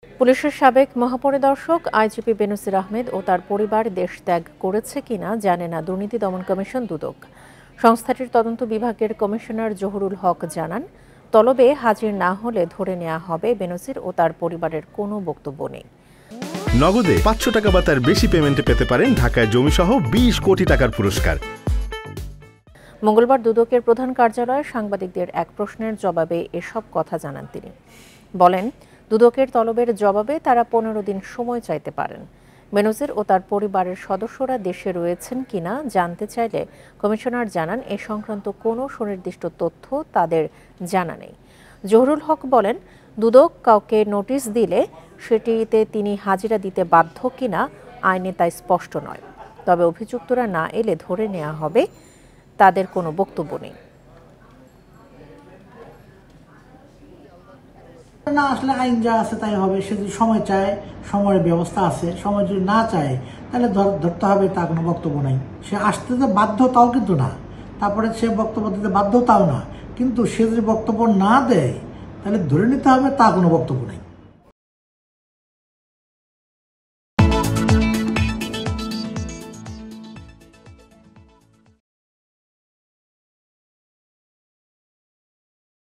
পুলিশের সাবেক মহাপরিদর্শক আইজিপি বেনজির আহমেদ ও তার পরিবার দেশ ত্যাগ করেছে কিনা জানে না দুর্নীতি দমন কমিশন দুদক। সংস্থাটির তদন্ত বিভাগের কমিশনার জহুরুল হক জানান, তলবে হাজির না হলে ধরে নেওয়া হবে। বেনজির ও তার পরিবারের কোনো বক্তব্য নেই। নগদে 500 টাকা বা তার বেশি পেমেন্টে পেতে পারেন ঢাকায় জমিসহ 20 কোটি টাকার পুরস্কার। মঙ্গলবার দুদকের প্রধান কার্যালয়ে সাংবাদিকদের এক প্রশ্নের জবাবে এসব কথা জানান তিনি। বলেন, দুদকের তলবের জবাবে তারা 15 দিন সময় চাইতে পারেন। বেনজির ও তার পরিবারের সদস্যরা দেশে রয়েছেন কিনা জানতে চাইলে কমিশনার জানান, এ সংক্রান্ত কোনো সুনির্দিষ্ট তথ্য তাদের জানা নেই। জহুরুল হক বলেন, দুদক কাউকে নোটিশ দিলে সেটিতে তিনি হাজিরা দিতে বাধ্য কিনা আইনে তা স্পষ্ট নয়। তবে অভিযুক্তরা না এলে ধরে নেওয়া হবে, তাদের কোনো বক্তব্য নেই। না, আসলে আইন যা আছে তাই হবে। সে যদি সময় চায়, সময়ের ব্যবস্থা আছে। সময় যদি না চায় তাহলে ধরতে হবে, তা কোনো বক্তব্য নাই। সে আসতে তো বাধ্য তাও কিন্তু না, তারপরে সে বক্তব্য দিতে বাধ্য তাও না। কিন্তু সে যদি বক্তব্য না দেয় তাহলে ধরে নিতে হবে, তা কোনো বক্তব্য নাই।